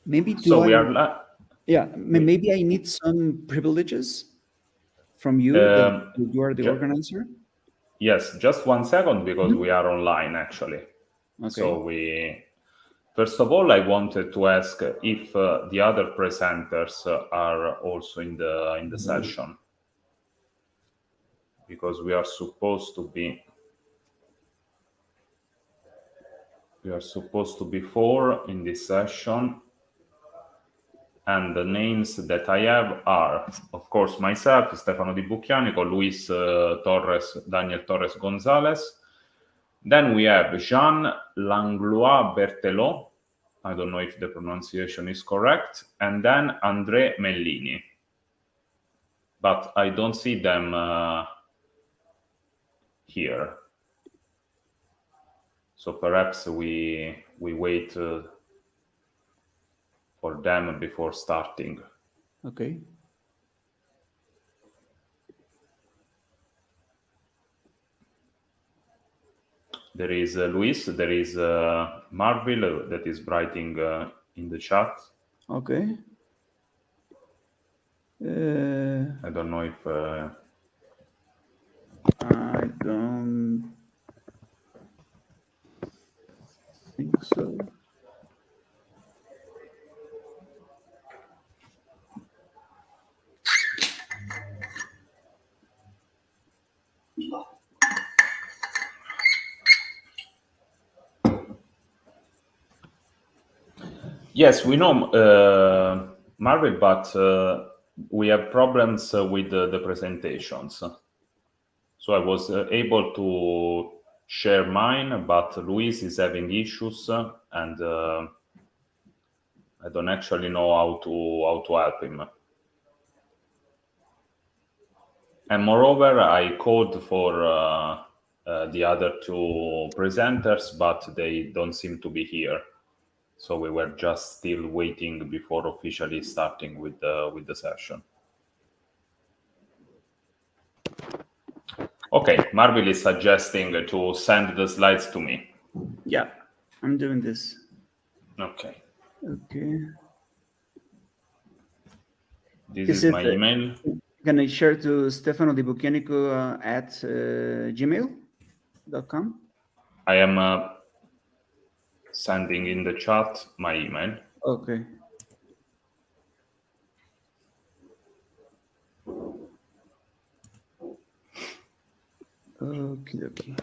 Maybe So we are. maybe I need some privileges from you that you are the organizer. Yes, just 1 second, because we are online actually. Okay. So first of all, I wanted to ask if the other presenters are also in the session, because we are supposed to be 4 in this session. And the names that I have are, of course, myself, Stefano Di Bucchianico, Luis Torres, Daniel Torres Gonzalez. Then we have Jean Langlois Berthelot. I don't know if the pronunciation is correct. And then André Mellini. But I don't see them here. So perhaps we wait for them before starting. Okay. There is Luis, there is Marville that is writing in the chat. Okay. I don't know if... I don't think so. Yes, we know Marvin, but we have problems with the presentations. So I was able to share mine, but Luis is having issues, and I don't actually know how to help him. And moreover, I called for the other 2 presenters, but they don't seem to be here. So we were just still waiting before officially starting with the session. Okay, Marvin is suggesting to send the slides to me. Yeah, I'm doing this. Okay. Okay. This is my email. Can I share to Stefano Di Bucchianico at gmail.com? I am sending in the chat my email. Okay. Okay.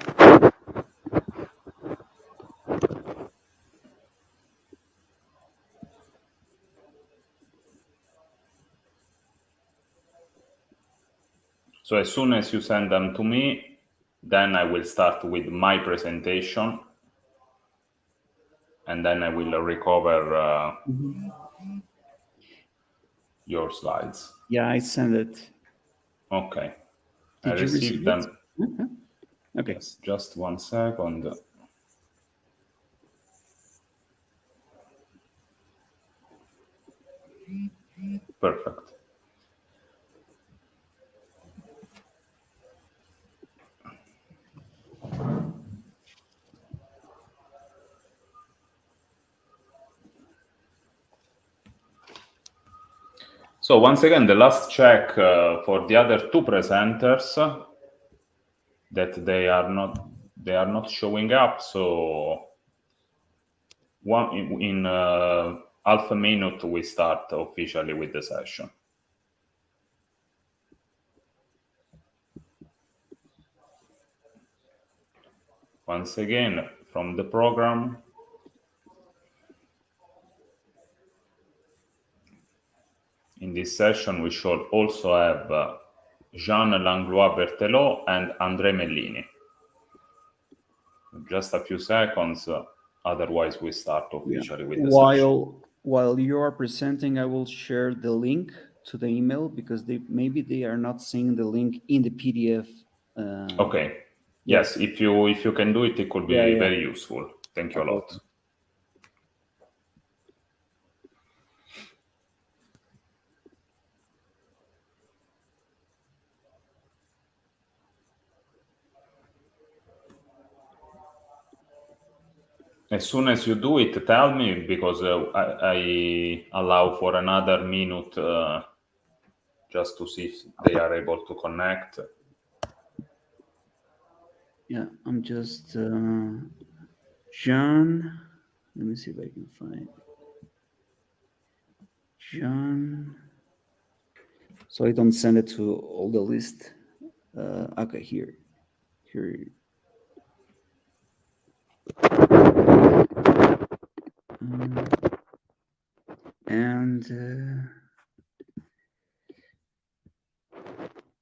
So as soon as you send them to me, then I will start with my presentation, and then I will recover your slides. Yeah, I sent it. Okay. Did you receive them? Okay. Yes, just 1 second. Perfect. So once again, the last check for the other 2 presenters, that they are not showing up. So in half a minute we start officially with the session. Once again, from the program. In this session, we should also have Jean Langlois Berthelot and André Mellini. Just a few seconds, otherwise we start officially with the session. While you are presenting, I will share the link to the email, because maybe they are not seeing the link in the PDF. Okay. Yes, if you can do it, it could be very useful. Thank you a lot. As soon as you do it, tell me, because I allow for another minute just to see if they are able to connect. Yeah, I'm just John. Let me see if I can find John. So I don't send it to all the list. Okay, here. And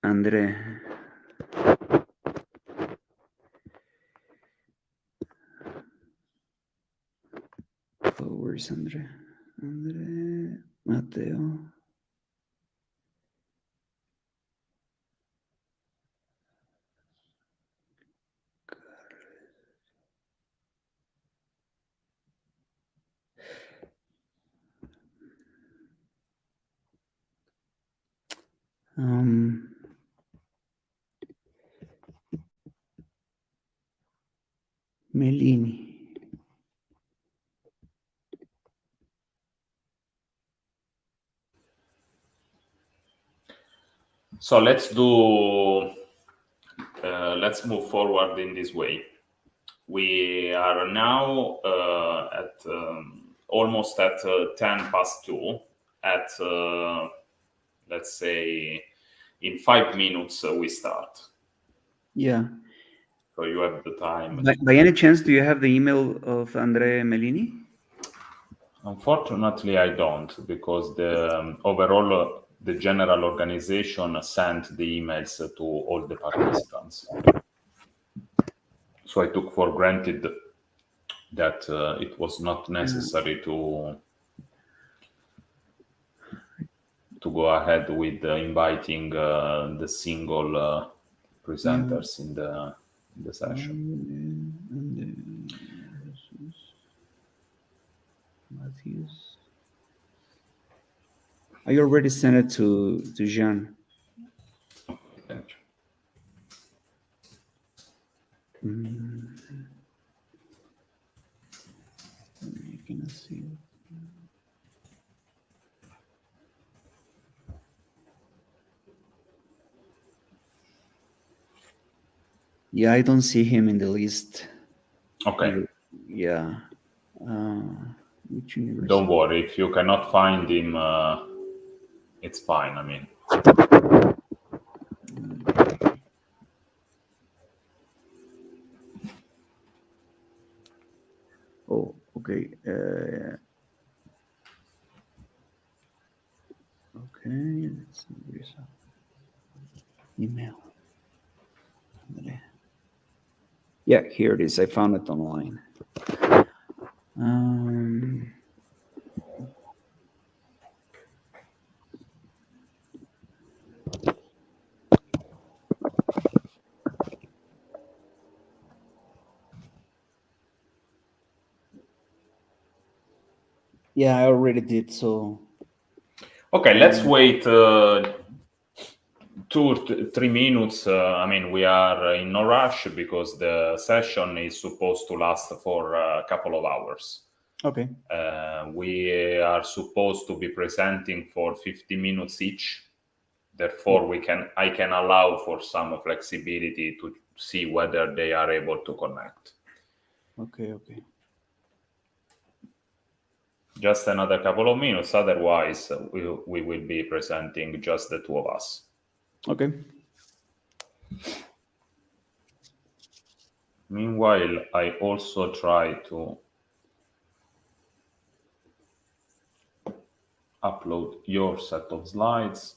Andre. Oh, where's Andre? Andre, Mateo. Melini. So let's move forward in this way. We are now at almost at 10 past 2. At let's say in 5 minutes we start. Yeah. So you have the time. By any chance, do you have the email of Andre Melini? Unfortunately, I don't, because the overall the general organization sent the emails to all the participants. So I took for granted that it was not necessary to go ahead with inviting the single presenters in the session. Matthews. I already sent it to Jean. Thank you. I cannot see it. Yeah, I don't see him in the list. Okay. Yeah. Which university? Don't worry. If you cannot find him, it's fine. I mean. Oh, okay. Okay, let's see. Where's email? Yeah, here it is. I found it online. Yeah, I already did. So. Okay, let's wait 2 or 3 minutes. I mean, we are in no rush because the session is supposed to last for a couple of hours. Okay. We are supposed to be presenting for 50 minutes each. Therefore, I can allow for some flexibility to see whether they are able to connect. Okay. Just another couple of minutes. Otherwise, we will be presenting just the two of us. Okay. Meanwhile, I also try to upload your set of slides.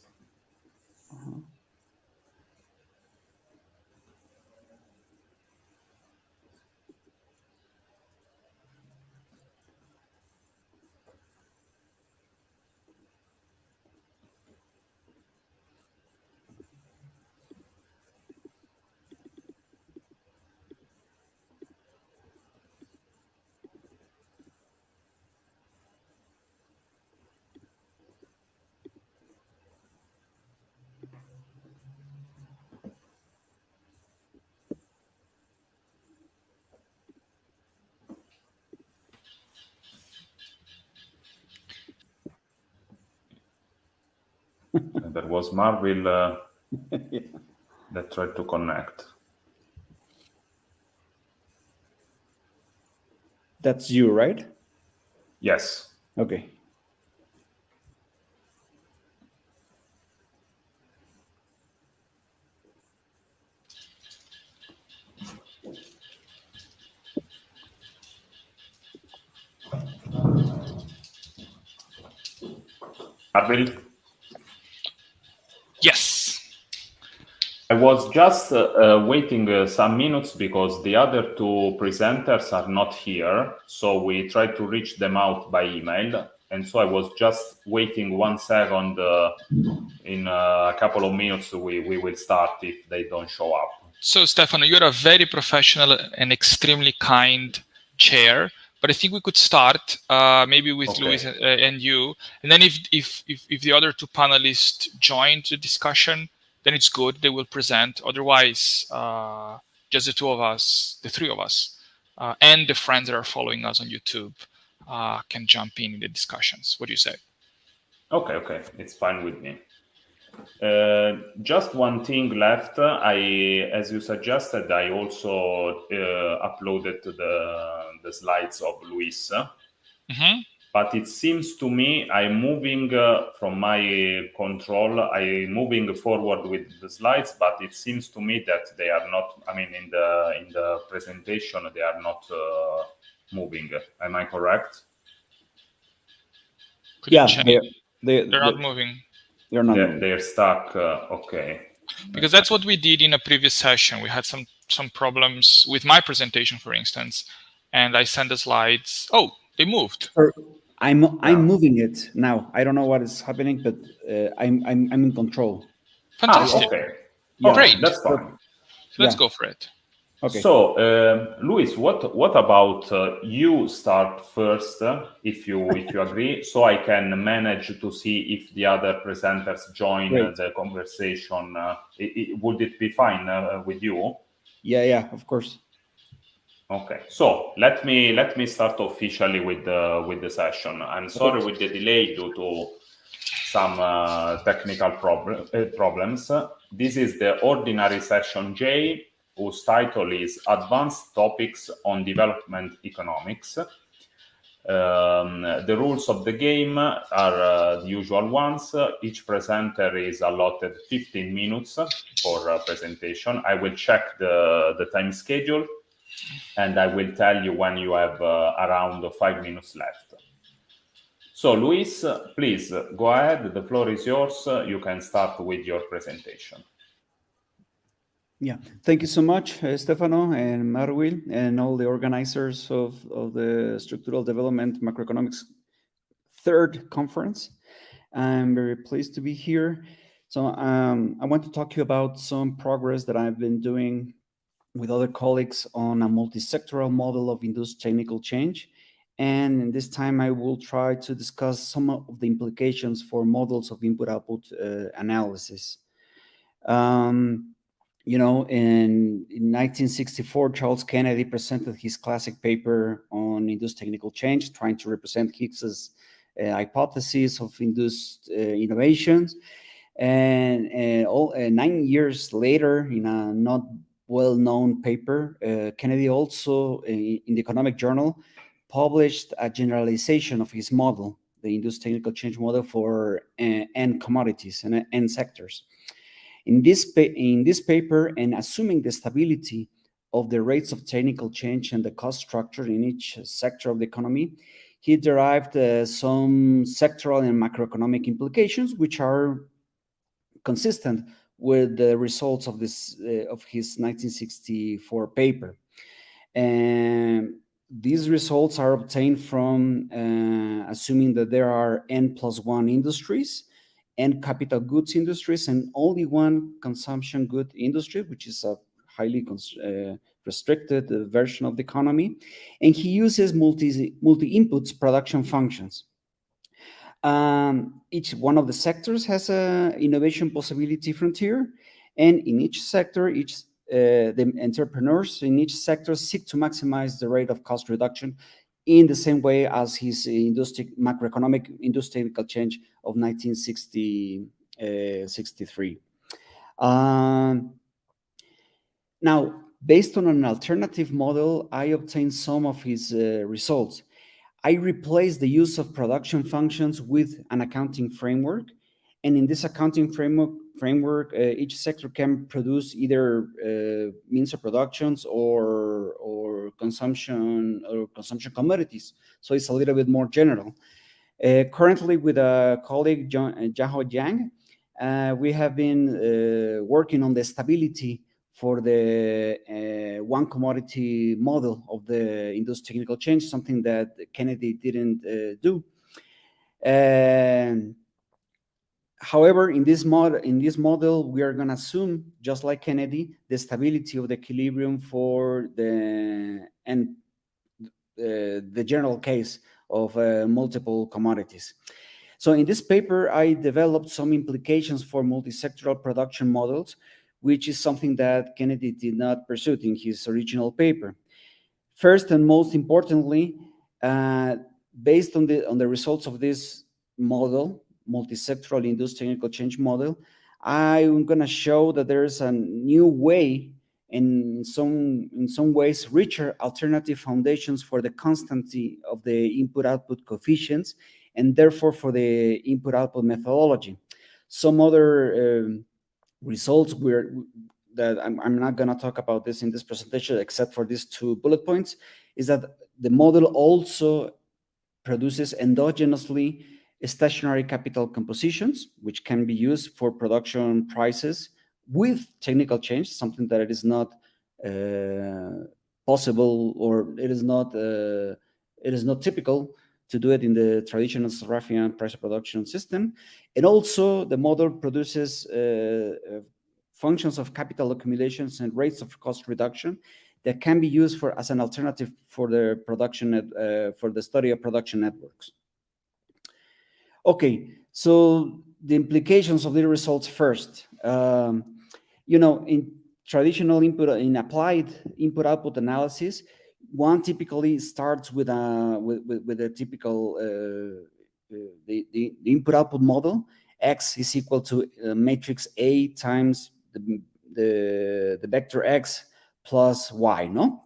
And there was Marville Yeah. that tried to connect. That's you, right? Yes. Okay. Marville? Yes. I was just waiting some minutes because the other two presenters are not here. So we tried to reach them out by email. And so I was just waiting 1 second. In a couple of minutes, we will start if they don't show up. So, Stefano, you're a very professional and extremely kind chair. But I think we could start maybe with Okay. Luis and you. And then if the other two panelists join the discussion, then it's good. They will present. Otherwise, just the two of us, the three of us, and the friends that are following us on YouTube can jump in the discussions. What do you say? Okay. It's fine with me. Just one thing left. As you suggested, I also uploaded the slides of Luis. Mm-hmm. But it seems to me I'm moving from my control. I'm moving forward with the slides, but it seems to me that they are not. I mean, in the presentation, they are not moving. Am I correct? Could you Yeah, check? They're not moving. They're not moving. They're stuck. Okay. Because that's what we did in a previous session. We had some problems with my presentation, for instance, and I sent the slides. Oh, they moved. I'm moving it now. I don't know what is happening, but I'm in control. Fantastic. Okay. Yeah. Great. That's fine. Let's go for it. Okay. So, Luis, what about you start first, if you agree, so I can manage to see if the other presenters join the conversation. Would it be fine with you? Yeah, of course. Okay, so let me start officially with the session. I'm sorry with the delay due to some technical problems. This is the ordinary session J, whose title is Advanced Topics on Development Economics. The rules of the game are the usual ones. Each presenter is allotted 15 minutes for a presentation. I will check the time schedule, and I will tell you when you have around 5 minutes left. So, Luis, please go ahead. The floor is yours. You can start with your presentation. Yeah, thank you so much, Stefano and Marwil, and all the organizers of the Structural Development Macroeconomics third conference. I'm very pleased to be here. So I want to talk to you about some progress that I've been doing with other colleagues on a multi-sectoral model of induced technical change. And in this time, I will try to discuss some of the implications for models of input-output analysis. You know, in 1964, Charles Kennedy presented his classic paper on induced technical change, trying to represent Hicks's hypothesis of induced innovations. And 9 years later, in a not well-known paper, Kennedy also, in the Economic Journal, published a generalization of his model, the induced technical change model for end commodities and end sectors. In this paper, and assuming the stability of the rates of technical change and the cost structure in each sector of the economy, he derived some sectoral and macroeconomic implications, which are consistent with the results of his 1964 paper. And these results are obtained from assuming that there are N+1 industries and capital goods industries and only one consumption good industry, which is a highly restricted version of the economy. And he uses multi-inputs production functions. Each one of the sectors has an innovation possibility frontier, and in each sector, the entrepreneurs in each sector seek to maximize the rate of cost reduction in the same way as his macroeconomic industrial change of 1964 1963. Now, based on an alternative model, I obtained some of his results. I replaced the use of production functions with an accounting framework. And in this accounting framework, each sector can produce either means of productions or consumption commodities. So it's a little bit more general. Currently, with a colleague, Jiahao Jiang, we have been working on the stability for the one commodity model of the induced technical change, something that Kennedy didn't do. However, in this model, we are going to assume, just like Kennedy, the stability of the equilibrium for the general case of multiple commodities. So in this paper, I developed some implications for multisectoral production models, which is something that Kennedy did not pursue in his original paper. First and most importantly, based on the results of this model, multisectoral induced technical change model, I'm going to show that there's a new way, in some ways, richer alternative foundations for the constancy of the input-output coefficients, and therefore for the input-output methodology. Some other results that I'm not going to talk about this in this presentation, except for these 2 bullet points, is that the model also produces endogenously stationary capital compositions, which can be used for production prices with technical change, something that it is not possible, or it is not typical to do it in the traditional Sarrafian price of production system. And also the model produces functions of capital accumulations and rates of cost reduction that can be used as an alternative for the production for the study of production networks. Okay, so the implications of the results first. In traditional applied input-output analysis, one typically starts with a typical the input-output model. X is equal to matrix A times the vector X plus Y. No.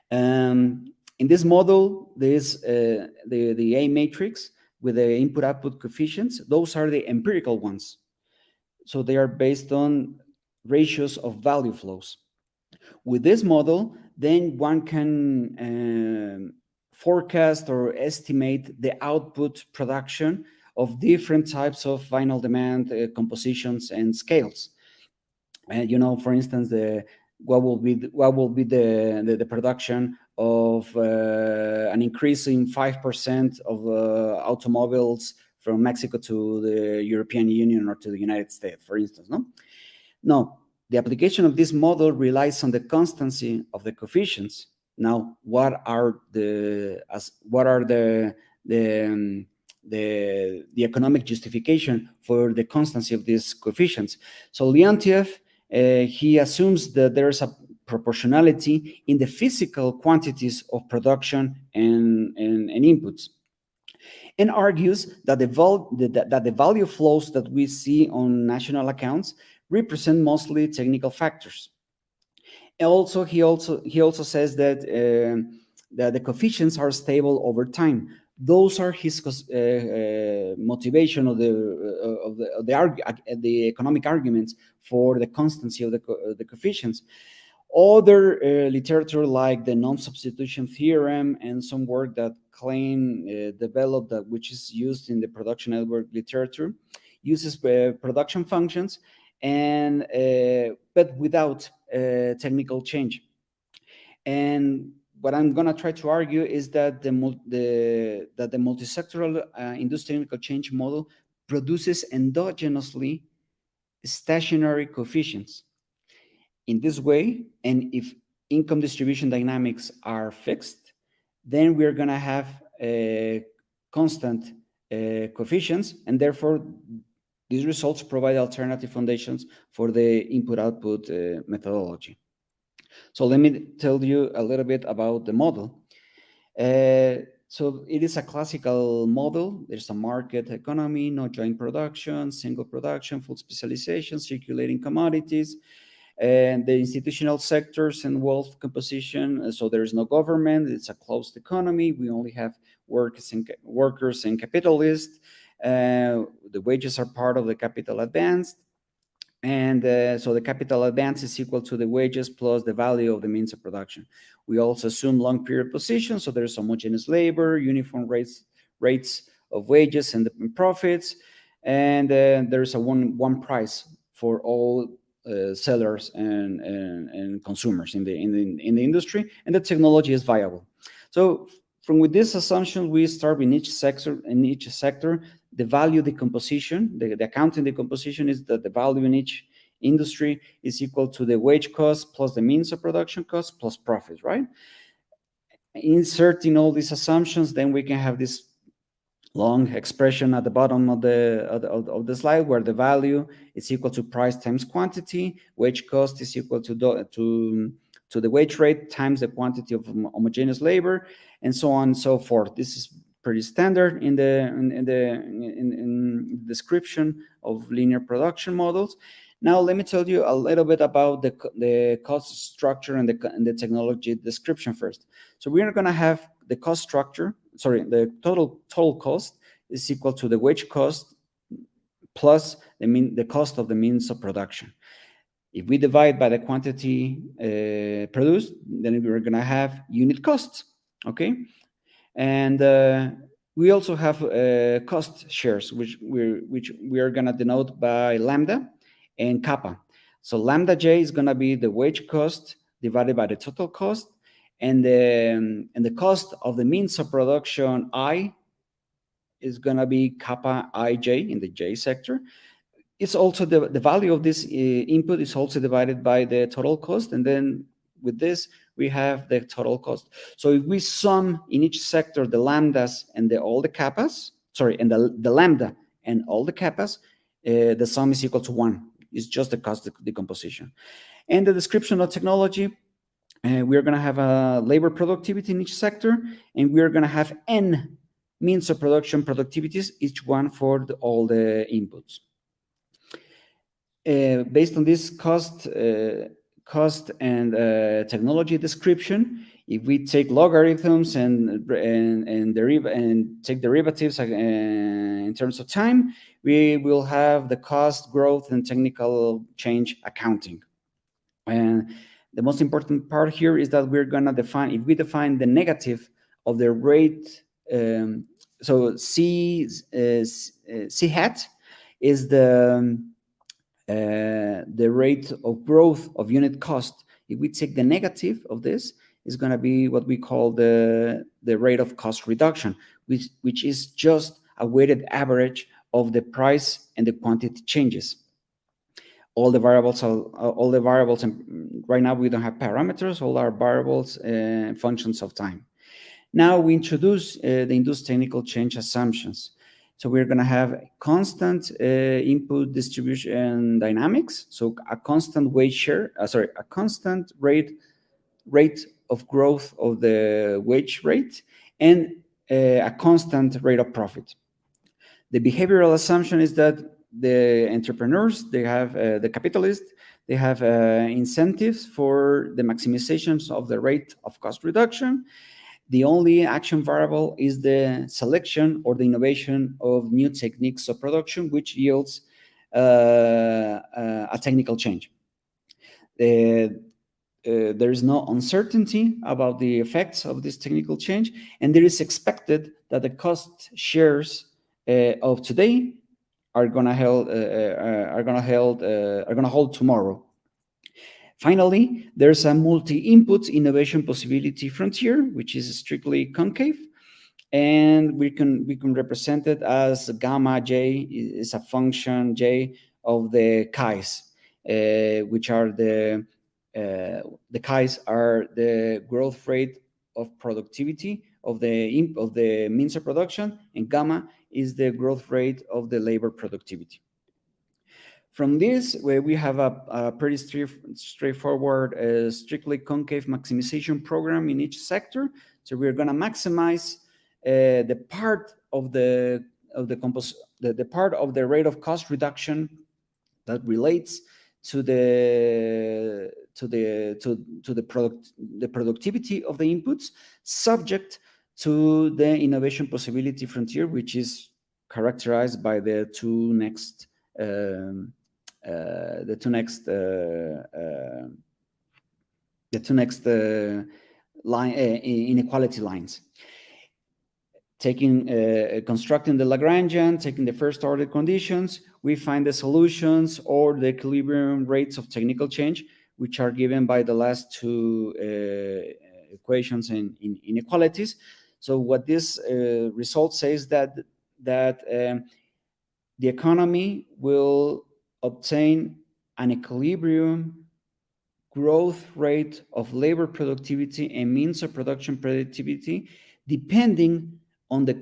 In this model, there is the A matrix with the input-output coefficients. Those are the empirical ones. So they are based on ratios of value flows. With this model, then one can forecast or estimate the output production of different types of final demand compositions and scales. And for instance, what will be the production of an increase in 5% of automobiles from Mexico to the European Union or to the United States, for instance. No, the application of this model relies on the constancy of the coefficients. Now, what are the economic justification for the constancy of these coefficients? So Leontiev, he assumes that there's a proportionality in the physical quantities of production and inputs, and argues that the value flows that we see on national accounts represent mostly technical factors. And also, he also says that the coefficients are stable over time. Those are his motivation of the economic arguments for the constancy of the coefficients. Other literature, like the non-substitution theorem and some work that Klein developed, which is used in the production network literature, uses production functions and but without technical change. And what I'm going to try to argue is that the multisectoral induced technical change model produces endogenously stationary coefficients. In this way, and if income distribution dynamics are fixed, then we're going to have constant coefficients, and therefore these results provide alternative foundations for the input-output methodology. So let me tell you a little bit about the model. So it is a classical model. There's a market economy, no joint production, single production, full specialization, circulating commodities, and the institutional sectors and wealth composition. So there's no government. It's a closed economy. We only have workers and capitalists. The wages are part of the capital advance. And so the capital advance is equal to the wages plus the value of the means of production. We also assume long period position, so there's homogeneous labor, uniform rates of wages and profits, and there's a one price for all sellers and consumers in the industry, and the technology is viable. So with this assumption, we start with each sector. The value decomposition, the accounting decomposition is that the value in each industry is equal to the wage cost plus the means of production cost plus profit, right? Inserting all these assumptions, then we can have this long expression at the bottom of the slide where the value is equal to price times quantity, wage cost is equal to the wage rate times the quantity of homogeneous labor, and so on and so forth. This is pretty standard in the description of linear production models. Now, let me tell you a little bit about the cost structure and the technology description first. So we are going to have the cost structure. Sorry, the total cost is equal to the wage cost plus the cost of the means of production. If we divide by the quantity produced, then we're going to have unit costs. Okay. And we also have cost shares, which we are going to denote by lambda and kappa. So lambda j is going to be the wage cost divided by the total cost, and the cost of the means of production I is going to be kappa ij in the j sector. It's also the value of this input is also divided by the total cost, and then with this we have the total cost. So if we sum in each sector the lambdas and all the kappas, and the lambda and all the kappas, the sum is equal to 1. It's just the cost decomposition. And the description of technology, we're going to have a labor productivity in each sector, and we're going to have n means of production productivities, each one for all the inputs. Based on this cost and technology description, if we take logarithms and take derivatives in terms of time, we will have the cost, growth, and technical change accounting. And the most important part here is that we're going to define, if we define the negative of the rate, so C hat is the rate of growth of unit cost. If we take the negative of this, is going to be what we call the rate of cost reduction, which is just a weighted average of the price and the quantity changes. All the variables, and right now we don't have parameters, all our variables functions of time. Now we introduce the induced technical change assumptions. So we're going to have constant input distribution dynamics. So a constant wage share, a constant rate of growth of the wage rate, and a constant rate of profit. The behavioral assumption is that the entrepreneurs, they have the capitalists, they have incentives for the maximizations of the rate of cost reduction. The only action variable is the selection or the innovation of new techniques of production, which yields a technical change. There is no uncertainty about the effects of this technical change, and there is expected that the cost shares of today are going to hold tomorrow. Finally, there's a multi-input innovation possibility frontier, which is strictly concave, and we can represent it as gamma j is a function j of the chi's, which are the chi's are the growth rate of productivity of the means of production, and gamma is the growth rate of the labor productivity. From this, we have a pretty straightforward, strictly concave maximization program in each sector. So we're going to maximize the part of the part of the rate of cost reduction that relates to the productivity of the inputs, subject to the innovation possibility frontier, which is characterized by the two next line inequality lines. Constructing the Lagrangian, taking the first order conditions, we find the solutions or the equilibrium rates of technical change, which are given by the last two equations in inequalities. So what this result says that the economy will obtain an equilibrium growth rate of labor productivity and means of production productivity, depending on the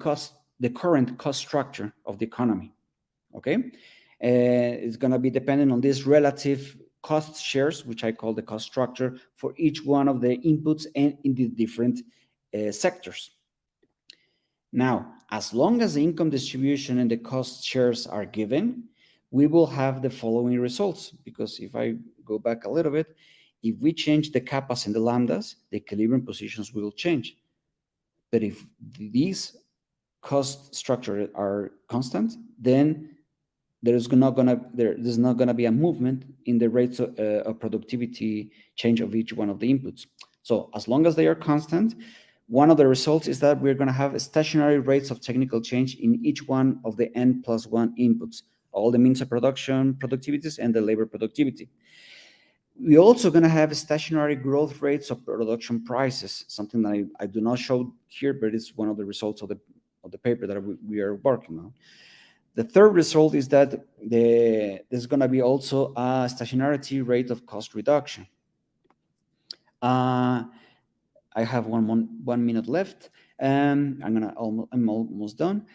current cost structure of the economy. Okay, it's going to be dependent on these relative cost shares, which I call the cost structure for each one of the inputs and in the different sectors. Now, as long as the income distribution and the cost shares are given, we will have the following results. Because if I go back a little bit, if we change the kappas and the lambdas, the equilibrium positions will change. But if these cost structures are constant, then there's not gonna be a movement in the rates of productivity change of each one of the inputs. So as long as they are constant, one of the results is that we're going to have stationary rates of technical change in each one of the n+1 inputs, all the means of production productivities and the labor productivity. We're also going to have stationary growth rates of production prices, something that I do not show here, but it's one of the results of the paper that we are working on. The third result is that there's going to be also a stationarity rate of cost reduction. I have one minute left. I'm almost done.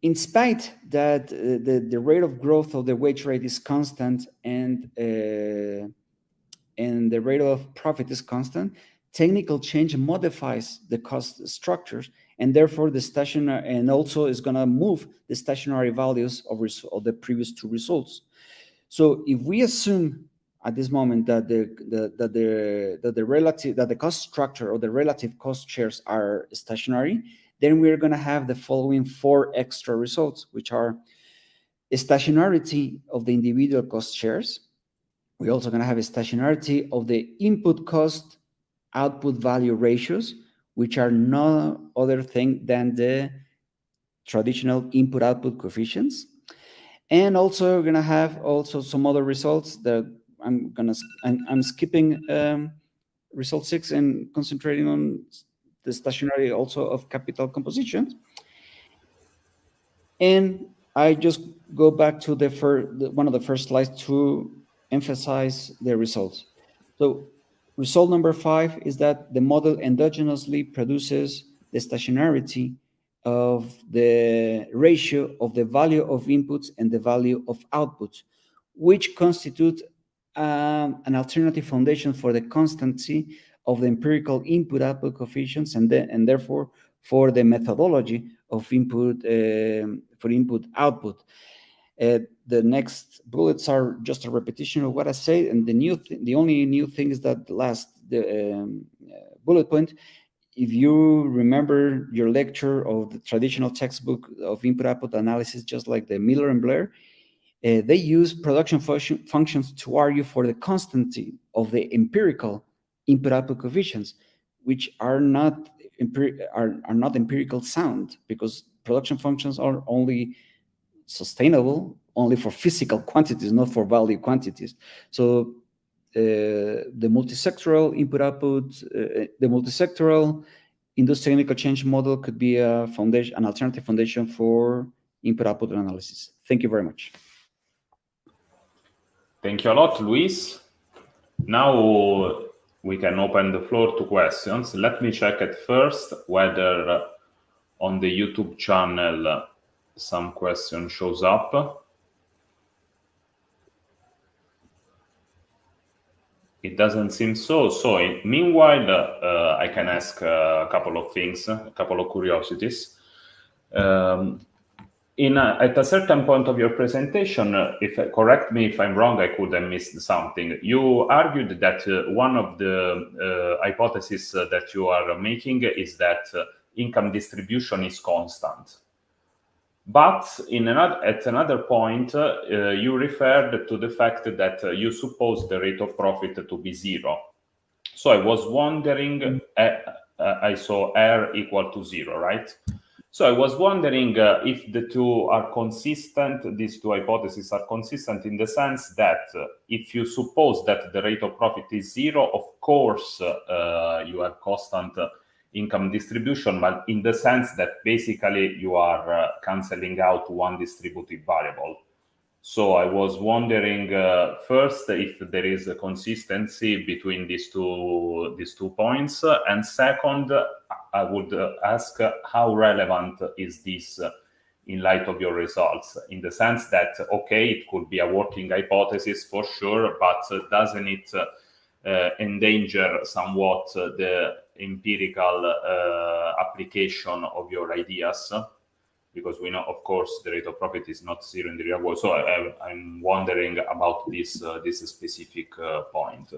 In spite that the rate of growth of the wage rate is constant and the rate of profit is constant, technical change modifies the cost structures, and therefore the stationary, and also is going to move the stationary values of the previous two results. So if we assume at this moment that the cost structure or the relative cost shares are stationary, then we're going to have the following four extra results, which are a stationarity of the individual cost shares. We're also going to have a stationarity of the input cost output value ratios, which are no other thing than the traditional input output coefficients. And also we're going to have also some other results that I'm skipping result 6 and concentrating on the stationary also of capital composition. And I just go back to one of the first slides to emphasize the results. So result number 5 is that the model endogenously produces the stationarity of the ratio of the value of inputs and the value of outputs, which constitute an alternative foundation for the constancy of the empirical input-output coefficients, and therefore for the methodology of input-output. The next bullets are just a repetition of what I said, and the only new thing is that the last bullet point. If you remember your lecture of the traditional textbook of input-output analysis, just like the Miller and Blair, they use production functions to argue for the constancy of the empirical input-output coefficients, which are not empirical sound, because production functions are only sustainable only for physical quantities, not for value quantities. So the multisectoral input-output, the multisectoral industrial technical change model could be a foundation, an alternative foundation for input-output analysis. Thank you very much. Thank you a lot, Luis. Now we can open the floor to questions. Let me check at first whether on the YouTube channel some question shows up. It doesn't seem so. So meanwhile, I can ask a couple of things, a couple of curiosities. At a certain point of your presentation, correct me if I'm wrong, I could have missed something. You argued that one of the hypotheses that you are making is that income distribution is constant. But at another point, you referred to the fact that you suppose the rate of profit to be zero. So I was wondering, I saw R equal to 0, right? So I was wondering if the two are consistent, these two hypotheses are consistent in the sense that if you suppose that the rate of profit is 0, of course, you have constant income distribution, but in the sense that basically you are canceling out one distributive variable. So I was wondering first if there is a consistency between these two points, and second, I would ask how relevant is this in light of your results, in the sense that, okay, it could be a working hypothesis for sure, but doesn't it endanger somewhat the empirical application of your ideas? Because we know, of course, the rate of profit is not zero in the real world. So I'm wondering about this specific point.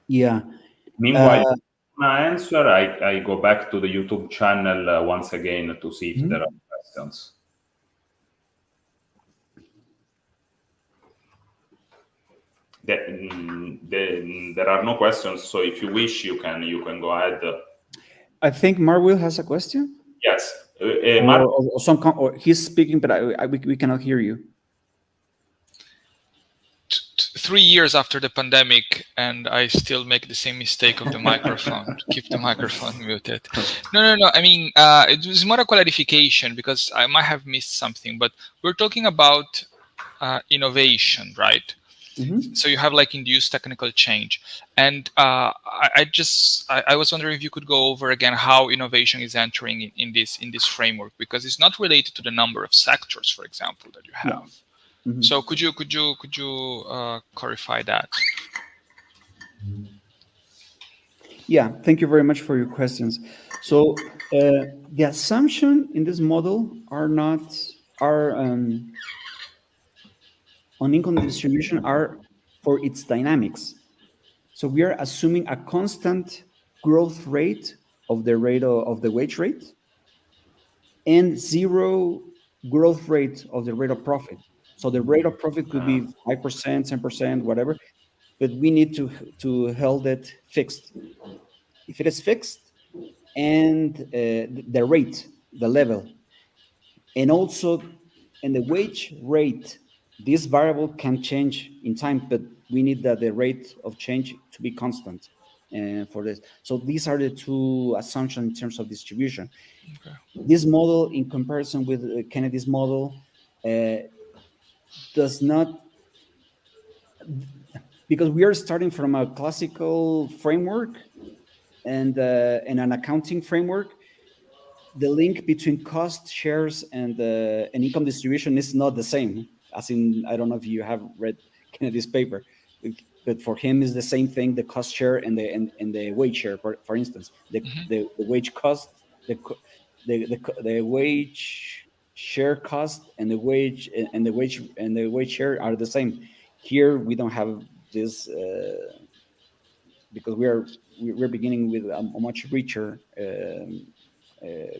Yeah. Meanwhile, my answer, I go back to the YouTube channel once again to see if there are questions. There are no questions, so if you wish, you can go ahead. I think Marwil has a question. Yes. Or he's speaking, but we cannot hear you. 3 years after the pandemic, and I still make the same mistake of the microphone. Keep the microphone muted. No. I mean, it was more a clarification because I might have missed something. But we're talking about innovation, right? So you have like induced technical change, and I was wondering if you could go over again how innovation is entering in this framework, because it's not related to the number of sectors, for example, that you have. So could you clarify that? Yeah, thank you very much for your questions. So the assumption in this model on income distribution are for its dynamics. So we are assuming a constant growth rate of the wage rate and zero growth rate of the rate of profit. So the rate of profit could be 5%, 10%, whatever, but we need to hold it fixed. If it is fixed, and the rate, the level, and also in the wage rate, this variable can change in time, but we need the rate of change to be constant for this. So these are the two assumptions in terms of distribution. Okay. This model, in comparison with Kennedy's model, does not, because we are starting from a classical framework and an accounting framework. The link between cost shares and income distribution is not the same. As in, I don't know if you have read Kennedy's paper, but for him is the same thing: the cost share and the wage share. For instance, the wage cost, the wage share cost and the wage share are the same. Here we don't have this because we're beginning with a much richer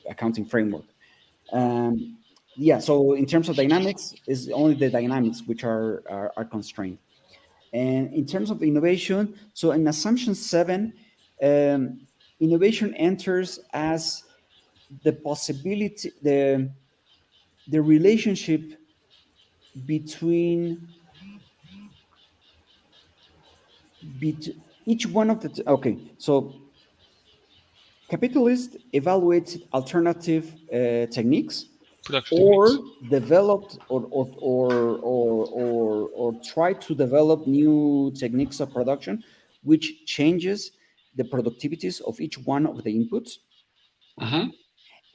accounting framework. Yeah, so in terms of dynamics, is only the dynamics which are constrained. And in terms of innovation, so in assumption 7, innovation enters as the possibility, the relationship between each one of the, okay, so capitalists evaluate alternative techniques or developed or try to develop new techniques of production, which changes the productivities of each one of the inputs.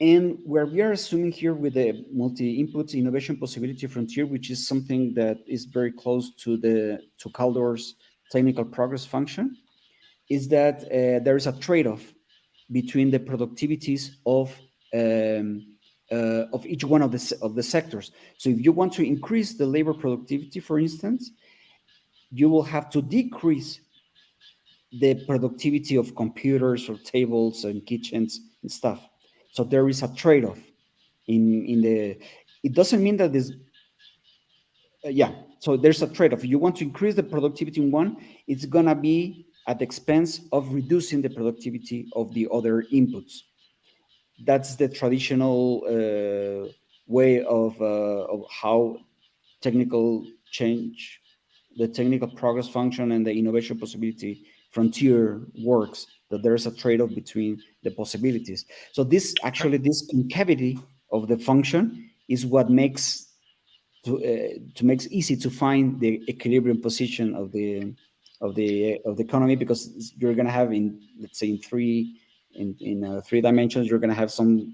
And where we are assuming here with the multi-input innovation possibility frontier, which is something that is very close to Kaldor's technical progress function is that there is a trade-off between the productivities of each one of the sectors. So if you want to increase the labor productivity, for instance, you will have to decrease the productivity of computers or tables and kitchens and stuff. So there is a trade-off in the. It doesn't mean that this. Yeah. So there's a trade-off. If you want to increase the productivity in one, it's gonna be at the expense of reducing the productivity of the other inputs. That's the traditional way of how technical change, the technical progress function, and the innovation possibility frontier works. That there's a trade-off between the possibilities. So this actually, this concavity of the function is what makes makes easy to find the equilibrium position of the economy, because you're going to have, in, let's say, in three dimensions, you're going to have some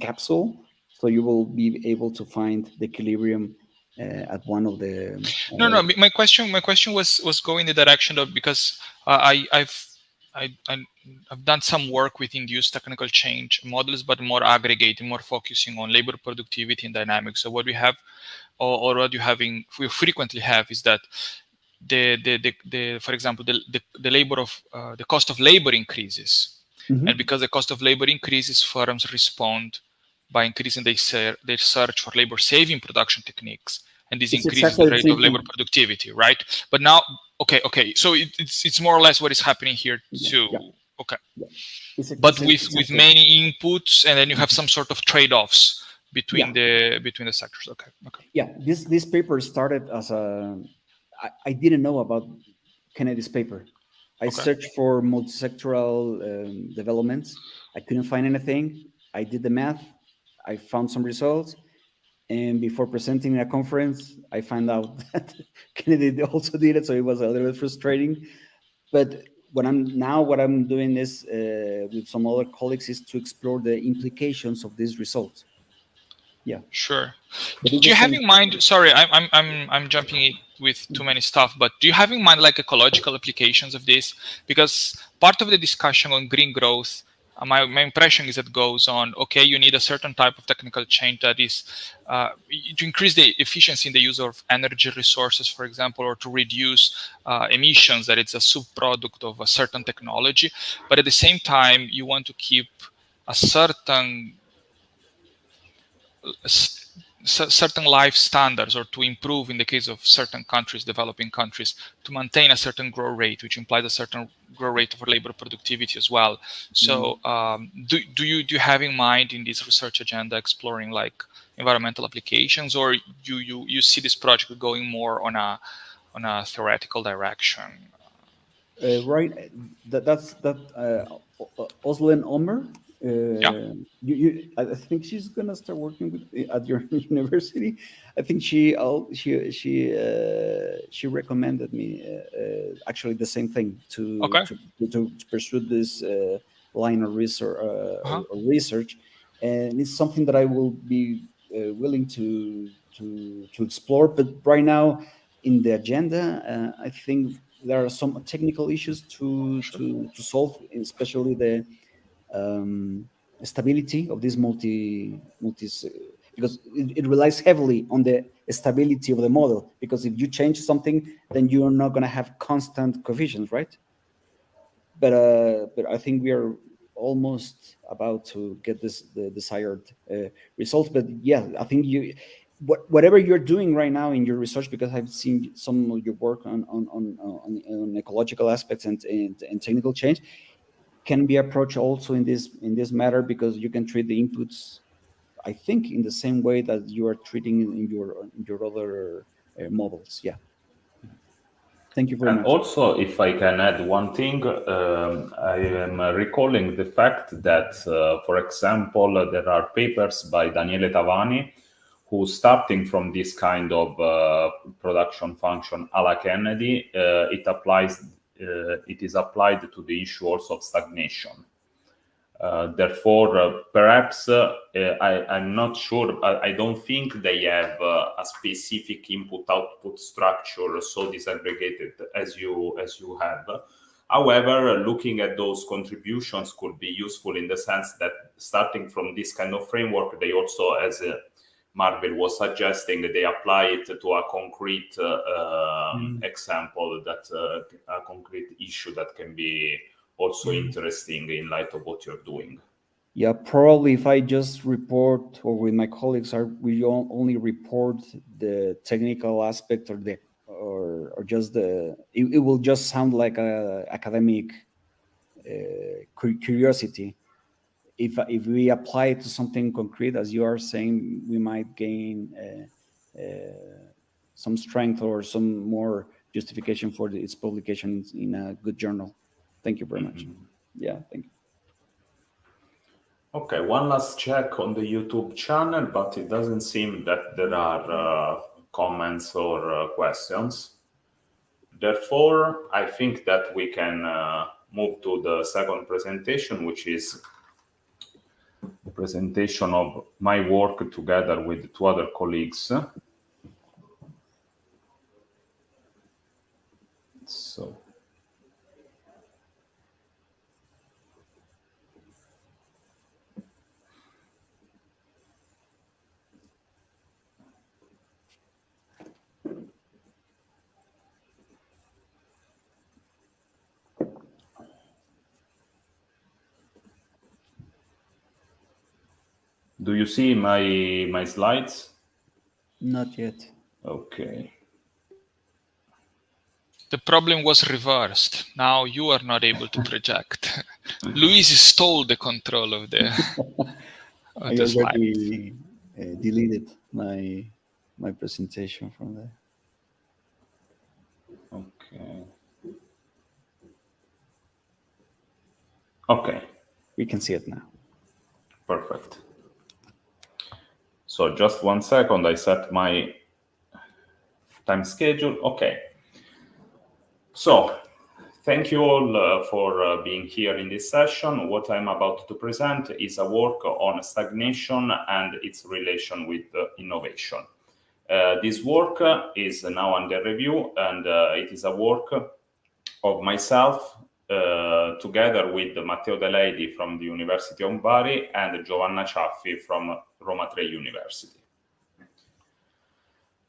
capsule, so you will be able to find the equilibrium at one of the. No. My question was going in the direction of, because I've done some work with induced technical change models, but more aggregating, more focusing on labor productivity and dynamics. So what we have, or what we frequently have, is that for example, the labor of the cost of labor increases, and because the cost of labor increases, firms respond by increasing their search for labor saving production techniques, and this increases the rate of labor productivity, right? But now, okay, so it's more or less what is happening here too. Yeah. Okay, but with many inputs, and then you have some sort of trade-offs between the sectors. Okay. Yeah, this paper started as a. I didn't know about Kennedy's paper. I searched for multisectoral developments. I couldn't find anything. I did the math. I found some results. And before presenting at a conference, I found out that Kennedy also did it. So it was a little bit frustrating. But what I'm doing is with some other colleagues is to explore the implications of these results. Yeah. Sure. Do you have in mind? Sorry, I'm jumping in with too many stuff, but do you have in mind like ecological applications of this? Because part of the discussion on green growth, my impression is it goes on. Okay, you need a certain type of technical change that is to increase the efficiency in the use of energy resources, for example, or to reduce emissions. That it's a subproduct of a certain technology, but at the same time, you want to keep a certain life standards, or to improve, in the case of certain countries, developing countries, to maintain a certain growth rate, which implies a certain growth rate for labor productivity as well. So do you have in mind in this research agenda exploring like environmental applications, or you see this project going more on a theoretical direction? Right, that's Oslo and Omer. I think she's gonna start working at your university. I think she recommended me actually the same thing to pursue this line of research, and it's something that I will be willing to explore. But right now in the agenda, I think there are some technical issues to solve, especially the stability of this because it relies heavily on the stability of the model, because if you change something, then you're not going to have constant coefficients, right? But I think we are almost about to get the desired results. But yeah, I think whatever you're doing right now in your research, because I've seen some of your work on ecological aspects and technical change, can be approached also in this matter, because you can treat the inputs, I think, in the same way that you are treating in your other models. Yeah. Thank you very much. And also, if I can add one thing, I am recalling the fact that, for example, there are papers by Daniele Tavani, who, starting from this kind of production function a la Kennedy, it is applied to the issue also of stagnation. Therefore, perhaps I'm not sure. I don't think they have a specific input-output structure so disaggregated as you have. However, looking at those contributions could be useful in the sense that starting from this kind of framework, they also, as Marvel was suggesting, they apply it to a concrete example, that a concrete issue that can be also interesting in light of what you're doing. Yeah, probably if I just report, or with my colleagues, we only report the technical aspect or just it will just sound like a academic curiosity. If we apply it to something concrete, as you are saying, we might gain some strength or some more justification for its publication in a good journal. Thank you very much. Yeah, thank you. Okay, one last check on the YouTube channel, but it doesn't seem that there are comments or questions. Therefore, I think that we can move to the second presentation, which is the presentation of my work together with two other colleagues. So, do you see my slides? Not yet. Okay. The problem was reversed. Now you are not able to project. Luis stole the control of the I already deleted my presentation from there. Okay. Okay. We can see it now. Perfect. So just 1 second, I set my time schedule. Okay. So thank you all for being here in this session. What I'm about to present is a work on stagnation and its relation with innovation. This work is now under review, and it is a work of myself together with Matteo De Leidi from the University of Bari and Giovanna Ciaffi from Roma Tre University.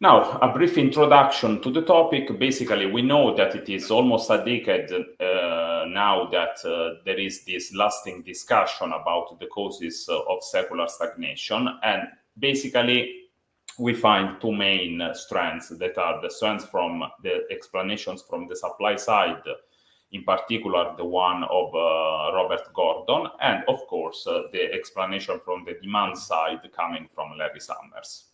Now, a brief introduction to the topic. Basically, we know that it is almost a decade now that there is this lasting discussion about the causes of secular stagnation. And basically, we find two main strands that are the strands from the explanations from the supply side, in particular the one of Robert Gordon, and of course the explanation from the demand side coming from Larry Summers.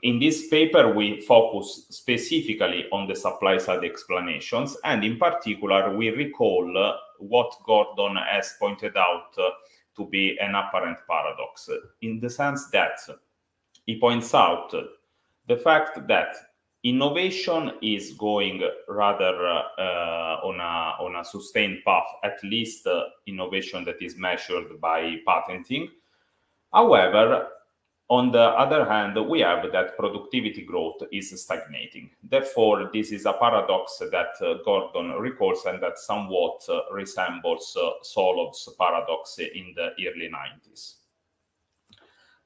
In this paper, we focus specifically on the supply side explanations, and in particular, we recall what Gordon has pointed out to be an apparent paradox, in the sense that he points out the fact that innovation is going rather on a sustained path, at least innovation that is measured by patenting. However, on the other hand, we have that productivity growth is stagnating. Therefore, this is a paradox that Gordon recalls and that somewhat resembles Solov's paradox in the early 90s.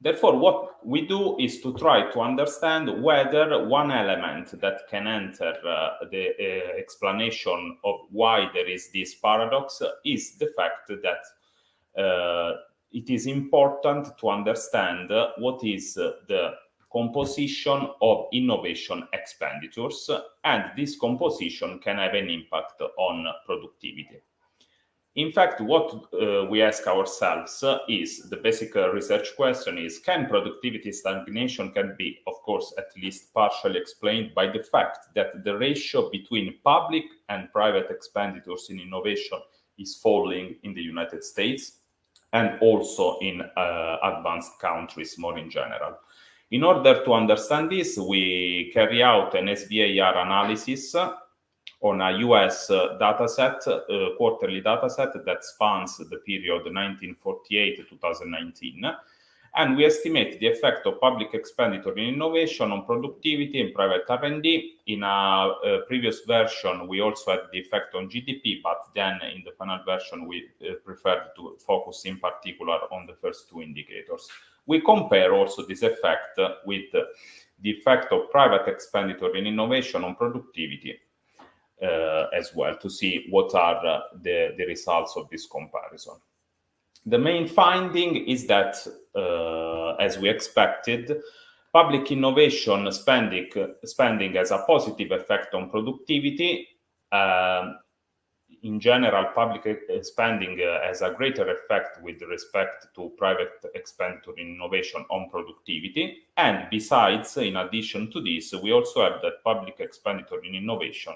Therefore, what we do is to try to understand whether one element that can enter the explanation of why there is this paradox is the fact that it is important to understand what is the composition of innovation expenditures, and this composition can have an impact on productivity. In fact, what we ask ourselves is, the basic research question is, can productivity stagnation can be, of course, at least partially explained by the fact that the ratio between public and private expenditures in innovation is falling in the United States, and also in advanced countries more in general. In order to understand this, we carry out an SVAR analysis on a US dataset, quarterly dataset that spans the period 1948 to 2019. And we estimate the effect of public expenditure in innovation on productivity and private R&D. In a previous version, we also had the effect on GDP, but then in the final version, we preferred to focus in particular on the first two indicators. We compare also this effect with the effect of private expenditure in innovation on productivity as well, to see what are the results of this comparison. The main finding is that, as we expected, public innovation spending has a positive effect on productivity. In general, public spending has a greater effect with respect to private expenditure in innovation on productivity. And besides, in addition to this, we also have that public expenditure in innovation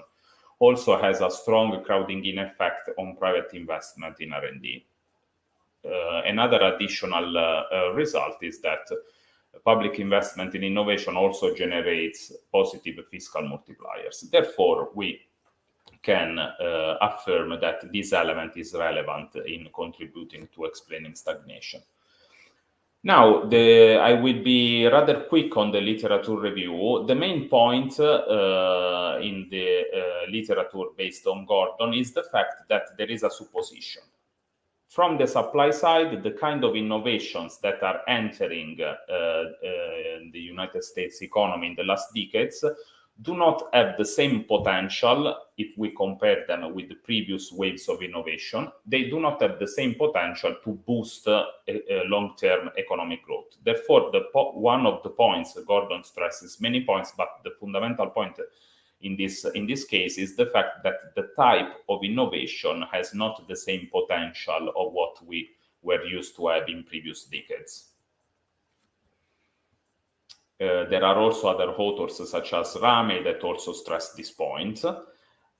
also has a strong crowding in effect on private investment in R&D. Another additional result is that public investment in innovation also generates positive fiscal multipliers. Therefore, we can affirm that this element is relevant in contributing to explaining stagnation. Now, I will be rather quick on the literature review. The main point in the literature based on Gordon is the fact that there is a supposition. From the supply side, the kind of innovations that are entering the United States economy in the last decades do not have the same potential if we compare them with the previous waves of innovation. They do not have the same potential to boost long-term economic growth. Therefore, one of the points, Gordon stresses many points, but the fundamental point in this case is the fact that the type of innovation has not the same potential of what we were used to have in previous decades. There are also other authors such as Rame that also stress this point.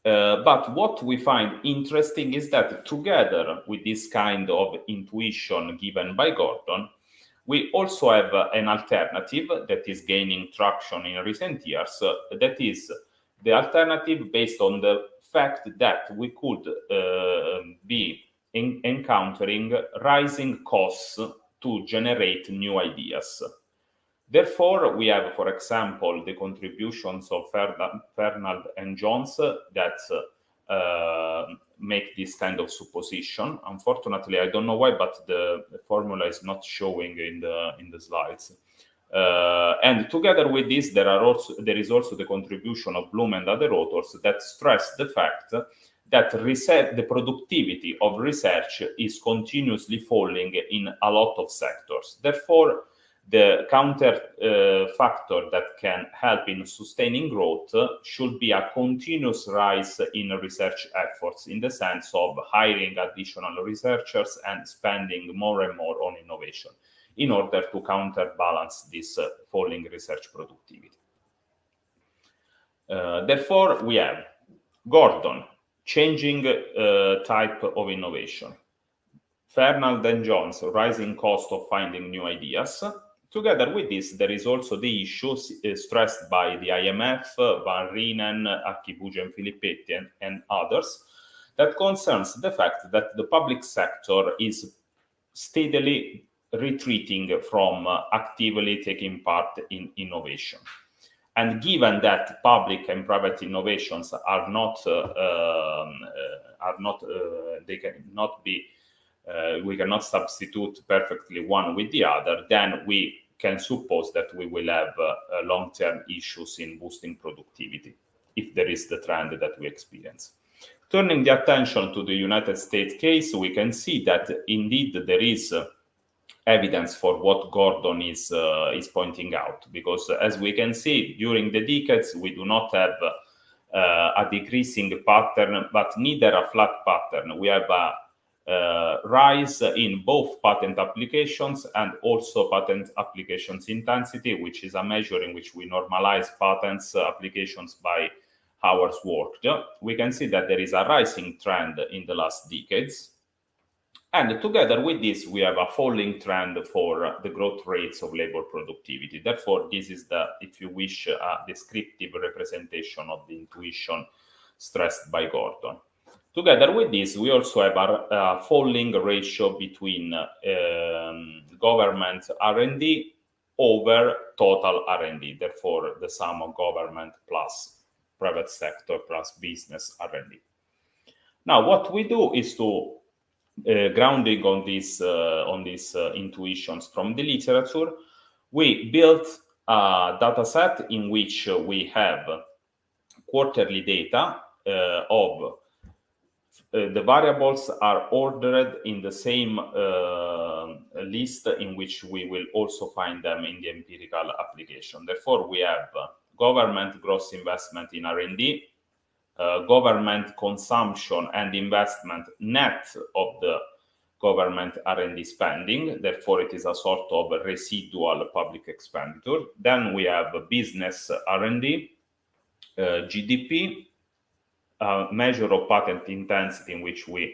But what we find interesting is that together with this kind of intuition given by Gordon, we also have an alternative that is gaining traction in recent years. That is the alternative based on the fact that we could be encountering rising costs to generate new ideas. Therefore, we have, for example, the contributions of Fernald and Jones that make this kind of supposition. Unfortunately, I don't know why, but the formula is not showing in the slides. And together with this, there is also the contribution of Bloom and other authors that stress the fact that the productivity of research is continuously falling in a lot of sectors. Therefore, the counter factor that can help in sustaining growth should be a continuous rise in research efforts, in the sense of hiring additional researchers and spending more and more on innovation in order to counterbalance this falling research productivity. Therefore, we have Gordon, changing type of innovation. Fernald and Jones, rising cost of finding new ideas. Together with this, there is also the issue stressed by the IMF, Van Rienen, Akibuja and Filippetti and others, that concerns the fact that the public sector is steadily retreating from actively taking part in innovation. And given that public and private innovations are not, they cannot be, we cannot substitute perfectly one with the other, then we can suppose that we will have long-term issues in boosting productivity, if there is the trend that we experience. Turning the attention to the United States case, we can see that indeed there is evidence for what Gordon is pointing out, because as we can see, during the decades, we do not have a decreasing pattern, but neither a flat pattern. We have a rise in both patent applications and also patent applications intensity, which is a measure in which we normalize patents applications by hours worked. We can see that there is a rising trend in the last decades. And together with this, we have a falling trend for the growth rates of labor productivity. Therefore, this is the, if you wish, a descriptive representation of the intuition stressed by Gordon. Together with this, we also have a falling ratio between government R&D over total R&D, therefore the sum of government plus private sector plus business R&D. Now, what we do is to, grounding on these intuitions from the literature, we built a data set in which we have quarterly data of the variables are ordered in the same list in which we will also find them in the empirical application. Therefore, we have government gross investment in R&D, government consumption and investment net of the government R&D spending. Therefore, it is a sort of residual public expenditure. Then we have business R&D, GDP, measure of patent intensity in which we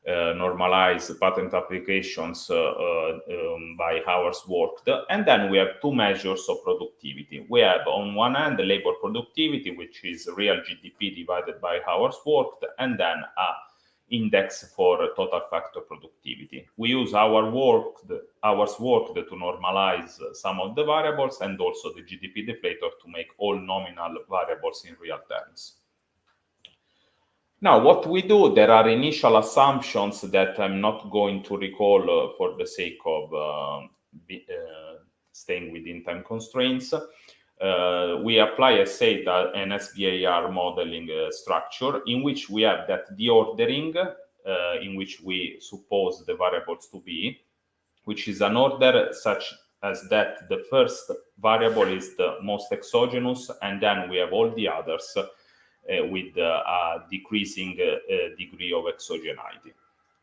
normalize patent applications by hours worked. And then we have two measures of productivity. We have on one hand the labor productivity, which is real GDP divided by hours worked, and then a index for total factor productivity. We use hours worked to normalize some of the variables and also the GDP deflator to make all nominal variables in real terms. Now, what we do, there are initial assumptions that I'm not going to recall for the sake of staying within time constraints. We apply, as said, an SBAR modeling structure in which we have that deordering in which we suppose the variables to be, which is an order such as that the first variable is the most exogenous, and then we have all the others with a decreasing degree of exogeneity.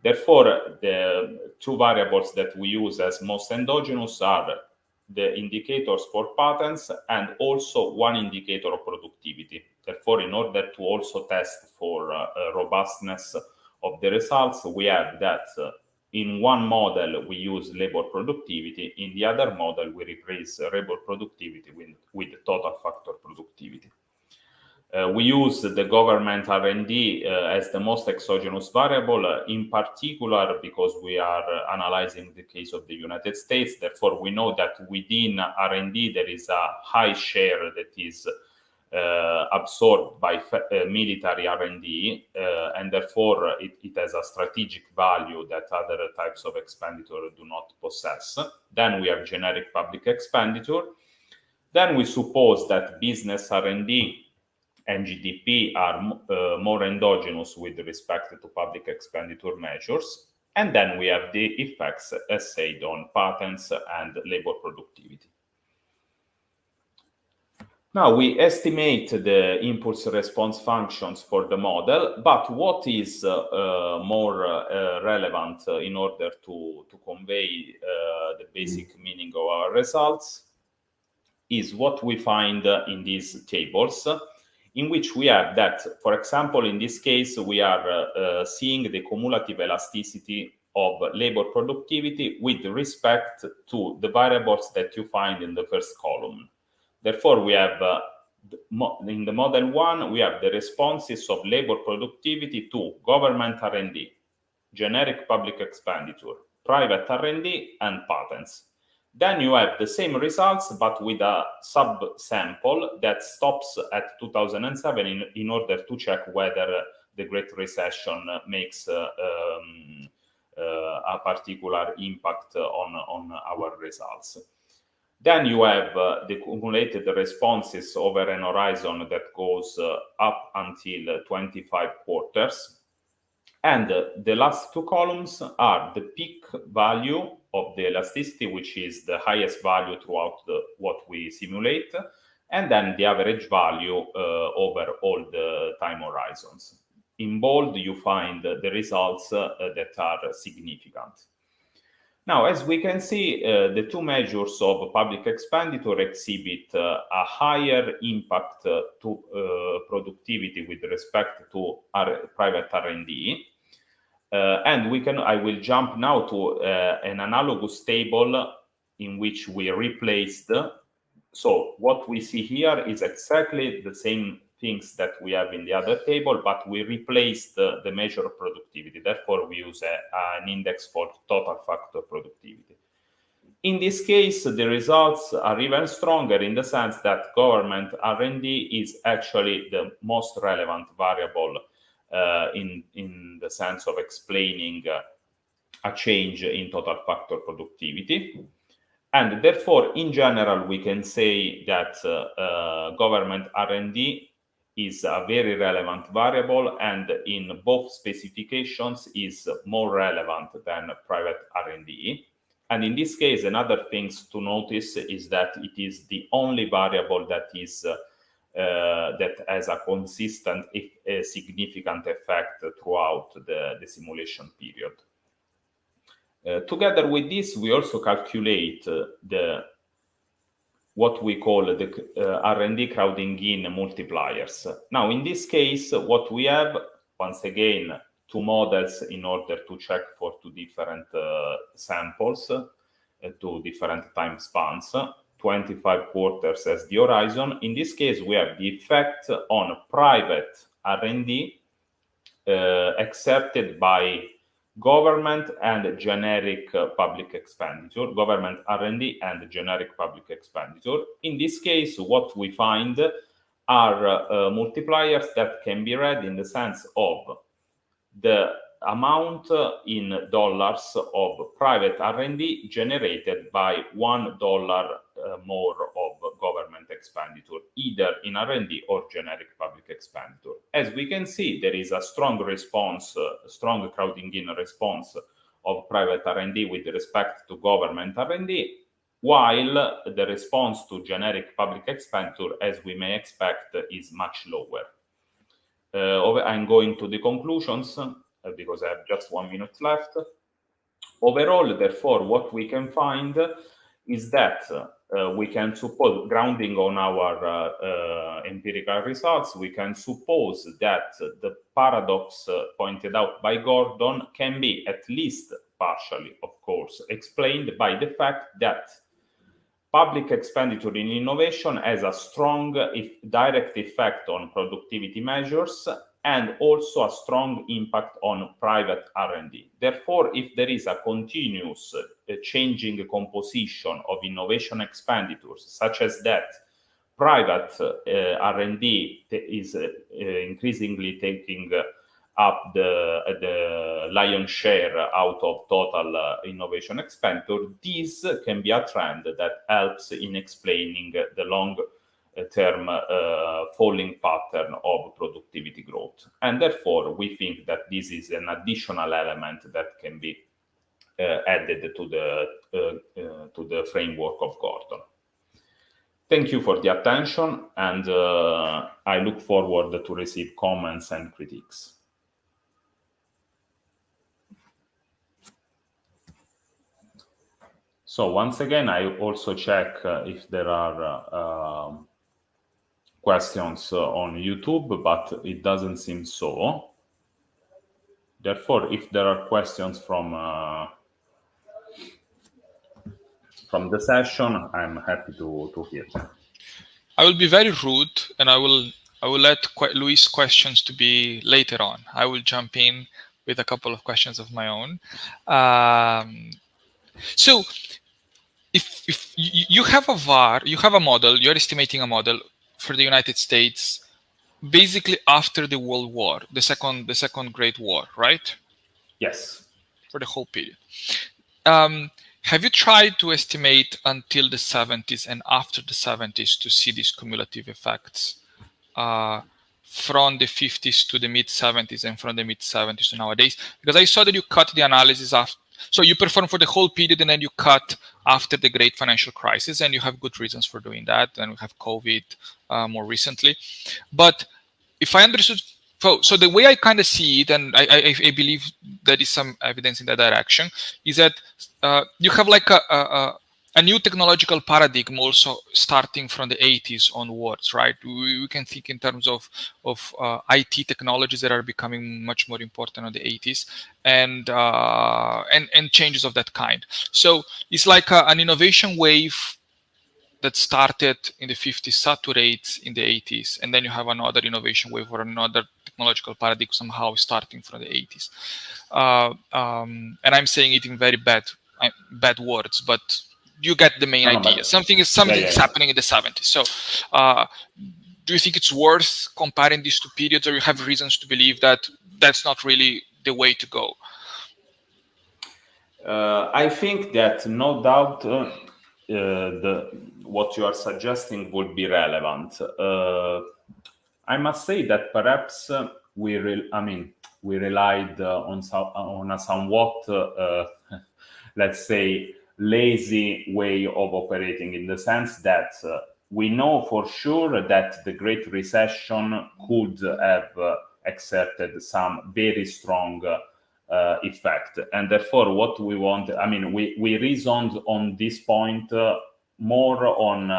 Therefore, the two variables that we use as most endogenous are the indicators for patents and also one indicator of productivity. Therefore, in order to also test for robustness of the results, we have that in one model we use labor productivity, in the other model we replace labor productivity with total factor productivity. We use the government R&D as the most exogenous variable, in particular because we are analyzing the case of the United States. Therefore, we know that within R&D there is a high share that is absorbed by military R&D, and therefore it has a strategic value that other types of expenditure do not possess. Then we have generic public expenditure. Then we suppose that business R&D and GDP are more endogenous with respect to public expenditure measures. And then we have the effects, as said, on patents and labor productivity. Now, we estimate the impulse response functions for the model, but what is more relevant in order to convey the basic meaning of our results is what we find in these tables, in which we have that, for example, in this case, we are seeing the cumulative elasticity of labor productivity with respect to the variables that you find in the first column. Therefore, we have, in the model one, we have the responses of labor productivity to government R&D, generic public expenditure, private R&D, and patents. Then you have the same results, but with a subsample that stops at 2007 in order to check whether the Great Recession makes a particular impact on our results. Then you have the cumulated responses over an horizon that goes up until 25 quarters. And the last two columns are the peak value of the elasticity, which is the highest value throughout what we simulate, and then the average value over all the time horizons. In bold, you find the results that are significant. Now, as we can see, the two measures of public expenditure exhibit a higher impact to productivity with respect to private R&D. And I will jump now to an analogous table in which we replaced. So what we see here is exactly the same things that we have in the other table, but we replaced the measure of productivity. Therefore, we use an index for total factor productivity. In this case, the results are even stronger in the sense that government R&D is actually the most relevant variable in the sense of explaining a change in total factor productivity. And therefore, in general, we can say that government R&D is a very relevant variable, and in both specifications is more relevant than private R&D. And in this case, another thing to notice is that it is the only variable that is that has a consistent, significant effect throughout the simulation period. Together with this, we also calculate what we call the R&D crowding in multipliers. Now, in this case, what we have, once again, two models in order to check for two different samples, two different time spans, 25 quarters as the horizon. In this case, we have the effect on private R&D accepted by government and generic public expenditure, government R&D and generic public expenditure. In this case, what we find are multipliers that can be read in the sense of the amount in dollars of private R&D generated by $1 more of government expenditure, either in R&D or generic public expenditure. As we can see, there is a strong response, strong crowding in response of private R&D with respect to government R&D, while the response to generic public expenditure, as we may expect, is much lower. I'm going to the conclusions because I have just 1 minute left. Overall, therefore, what we can find is that we can suppose, grounding on our empirical results, we can suppose that the paradox pointed out by Gordon can be, at least partially, of course, explained by the fact that public expenditure in innovation has a strong direct effect on productivity measures and also a strong impact on private R&D. Therefore, if there is a continuous changing composition of innovation expenditures, such as that private R&D is increasingly taking up the lion's share out of total innovation expenditure, this can be a trend that helps in explaining the long-term falling pattern of productivity growth. And therefore, we think that this is an additional element that can be added to the framework of Gordon. Thank you for the attention, and I look forward to receive comments and critiques. So once again, I also check if there are questions on YouTube, but it doesn't seem so. Therefore, if there are questions from the session, I'm happy to hear them. I will be very rude, and I will let Luis' questions to be later on. I will jump in with a couple of questions of my own. So, if you have a VAR, you have a model, you're estimating a model for the United States, basically after the World War, the second Great War, right? Yes. For the whole period. Have you tried to estimate until the 70s and after the 70s to see these cumulative effects from the 50s to the mid 70s and from the mid 70s to nowadays? Because I saw that you cut the analysis after. So you perform for the whole period and then you cut after the great financial crisis, and you have good reasons for doing that. And we have COVID more recently. But if I understood, so the way I kind of see it, and I believe there is some evidence in that direction, is that you have like a new technological paradigm also starting from the 80s onwards, right? We can think in terms of IT technologies that are becoming much more important in the 80s and changes of that kind. So it's like an innovation wave that started in the 50s saturates in the 80s, and then you have another innovation wave or another technological paradigm somehow starting from the 80s. And I'm saying it in very bad words, but you get the main idea. Something is happening in the 70s. So do you think it's worth comparing these two periods, or you have reasons to believe that that's not really the way to go? I think that no doubt what you are suggesting would be relevant. I must say that perhaps we relied on a somewhat, let's say, lazy way of operating, in the sense that we know for sure that the Great Recession could have exerted some very strong effect, and therefore what we want, we reasoned on this point more on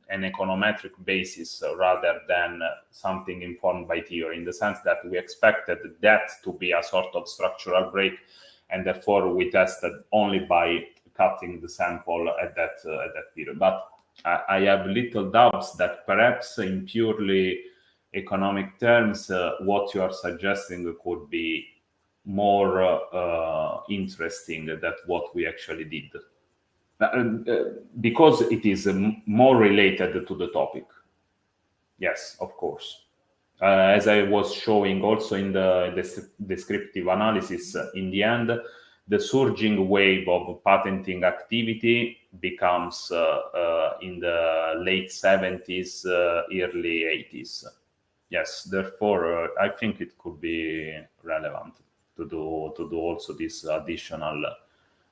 an econometric basis rather than something informed by theory, in the sense that we expected that to be a sort of structural break, and therefore we tested only by cutting the sample at that period. But I have little doubts that perhaps in purely economic terms what you are suggesting could be more interesting than what we actually did, because it is more related to the topic. Yes, of course. As I was showing also in the descriptive analysis, in the end, the surging wave of patenting activity becomes in the late 70s, early 80s. Yes, therefore, I think it could be relevant to do also this additional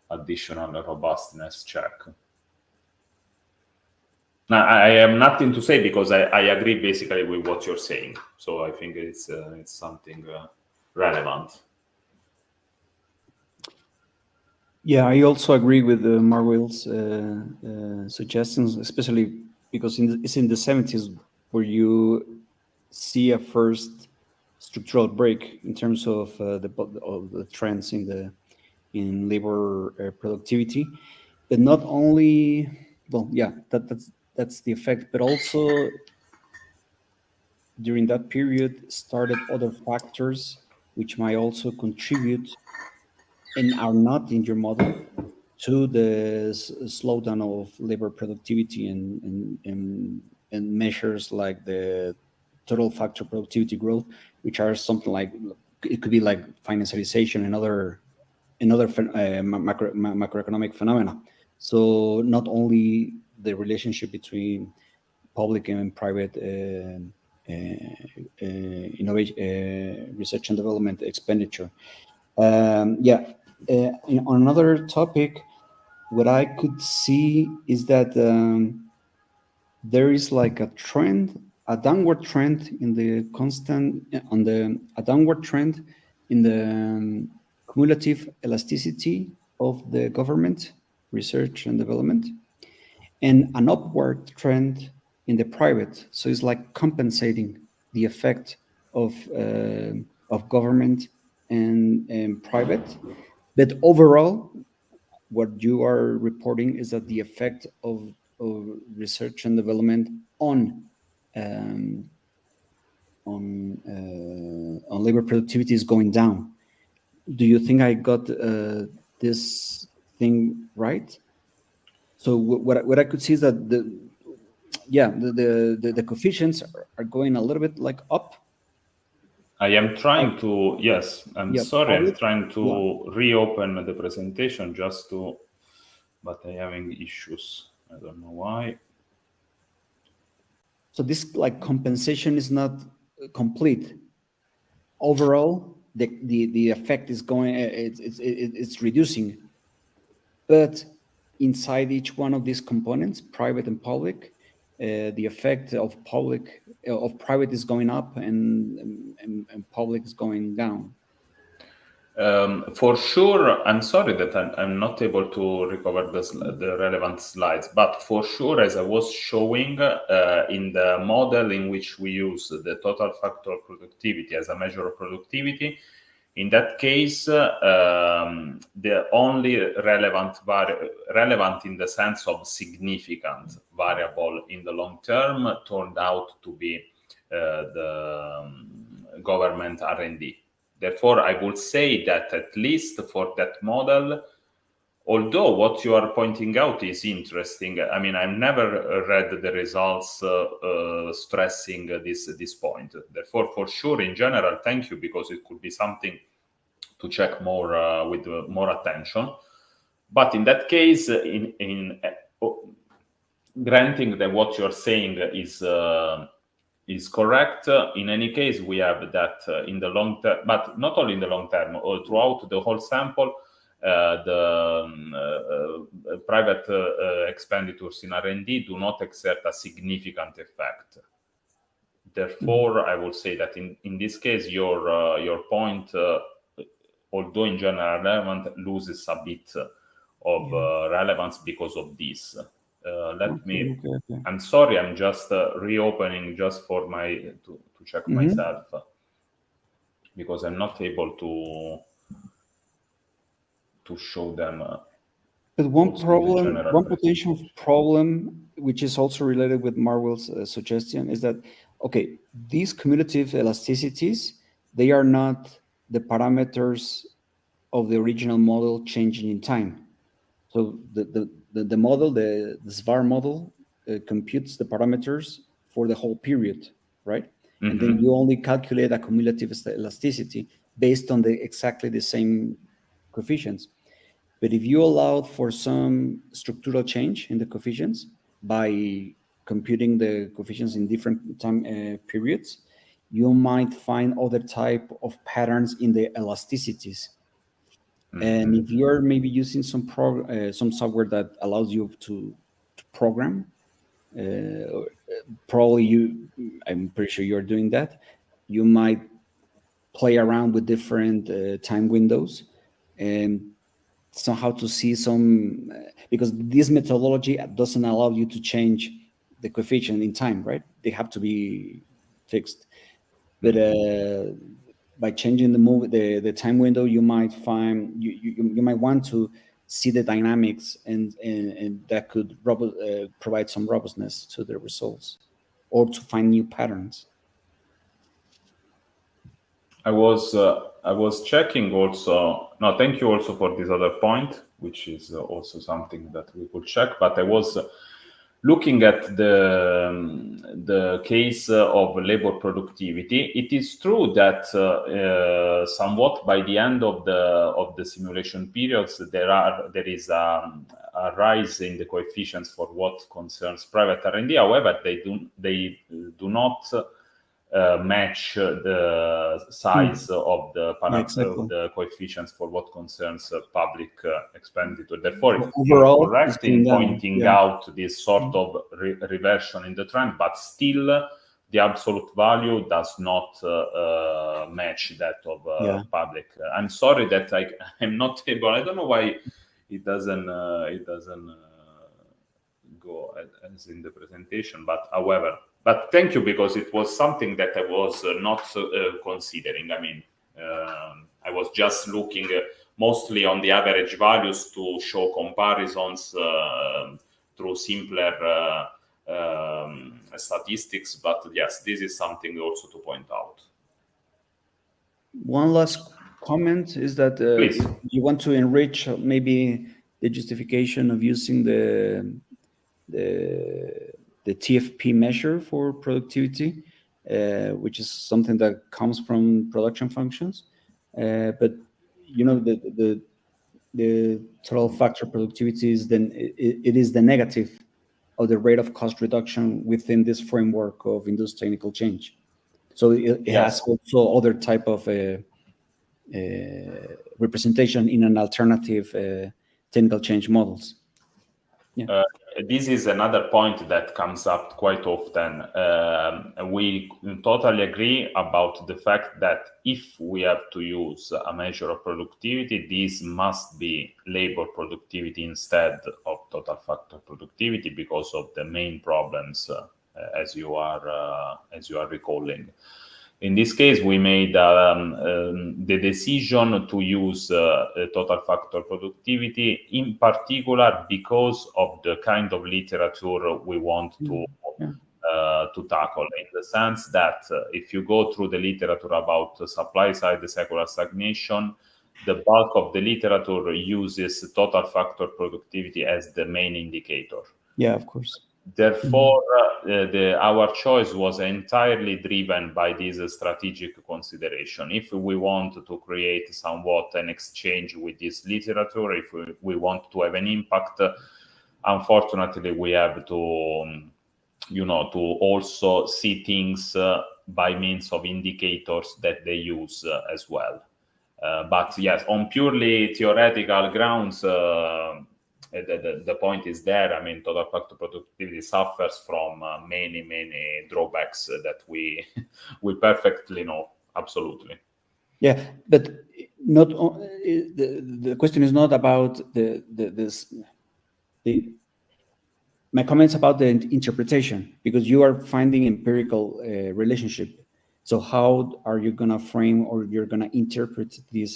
robustness check. Now, I have nothing to say because I agree basically with what you're saying. So I think it's something relevant. Yeah, I also agree with Marwell's suggestions, especially because it's in the 70s where you see a first structural break in terms of the trends in labor productivity, but not only. Well, yeah, that's the effect, but also during that period started other factors which might also contribute and are not in your model to the slowdown of labor productivity and measures like the total factor productivity growth, which are something like, it could be like financialization and other macroeconomic phenomena. So not only the relationship between public and private innovation, research and development expenditure. On another topic, what I could see is that there is like a downward trend in the cumulative elasticity of the government research and development, and an upward trend in the private. So it's like compensating the effect of government and private. But overall, what you are reporting is that the effect of research and development on labor productivity is going down. Do you think I got this thing right? So what I could see is that the coefficients are going a little bit like up. I am trying to, yes, I'm sorry, I'm trying to reopen the presentation but I'm having issues. I don't know why. So this like compensation is not complete. Overall, the effect is going, it's reducing, but inside each one of these components, private and public, the effect of private is going up and public is going down. For sure, I'm sorry that I'm not able to recover the relevant slides, but for sure, as I was showing in the model in which we use the total factor productivity as a measure of productivity, In that case, the only relevant in the sense of significant variable in the long term turned out to be the government R&D. Therefore, I would say that at least for that model, although what you are pointing out is interesting, I mean, I've never read the results stressing this point. Therefore, for sure, in general, thank you, because it could be something to check more with more attention. But in that case, granting that what you're saying is correct, in any case, we have that in the long term, but not only in the long term, throughout the whole sample, the private expenditures in R&D do not exert a significant effect. Therefore, I would say that in this case, your point, although in general relevant, loses a bit of relevance because of this. I'm sorry, I'm just reopening just for to check myself, because I'm not able to show them. But one potential problem, which is also related with Marwell's suggestion, is that, okay, these cumulative elasticities, they are not the parameters of the original model changing in time. So the model, the SVAR model, computes the parameters for the whole period, right? And then you only calculate a cumulative elasticity based on exactly the same coefficients. But if you allowed for some structural change in the coefficients by computing the coefficients in different time periods, you might find other type of patterns in the elasticities. And if you're maybe using some software that allows you to program, probably I'm pretty sure you're doing that, you might play around with different time windows and somehow to see some, because this methodology doesn't allow you to change the coefficient in time, right? They have to be fixed. But by changing the time window, you might find you might want to see the dynamics, and that could provide some robustness to the results, or to find new patterns. I was checking also. No, thank you also for this other point, which is also something that we could check. But I was looking at the case of labor productivity. It is true that somewhat by the end of the simulation periods, there is a rise in the coefficients for what concerns private R&D. However, they do not match the size of the the coefficients for what concerns public expenditure. Therefore, you're correct in pointing out this sort of reversion in the trend, but still the absolute value does not match that of public. I'm sorry that I'm not able. I don't know why it doesn't go as in the presentation, but however. But thank you, because it was something that I was not considering. I mean, I was just looking mostly on the average values to show comparisons through simpler statistics. But yes, this is something also to point out. One last comment is that if you want to enrich maybe the justification of using the TFP measure for productivity, which is something that comes from production functions. But you know, the total factor productivity is then it is the negative of the rate of cost reduction within this framework of induced technical change. So it has also other type of representation in an alternative technical change models. Yeah. This is another point that comes up quite often. We totally agree about the fact that if we have to use a measure of productivity, this must be labor productivity instead of total factor productivity, because of the main problems as you are recalling. In this case, we made the decision to use total factor productivity, in particular because of the kind of literature we want to tackle, in the sense that if you go through the literature about supply-side secular stagnation, the bulk of the literature uses total factor productivity as the main indicator. Yeah, of course. Therefore, our choice was entirely driven by this strategic consideration. If we want to create somewhat an exchange with this literature, if we want to have an impact, unfortunately, we have to, to also see things by means of indicators that they use as well. But yes, on purely theoretical grounds, the point is there. I mean, total factor productivity suffers from many drawbacks that we perfectly know. Absolutely. Yeah, but not the question is not about my comments about the interpretation, because you are finding empirical relationship. So how are you going to frame or you're going to interpret these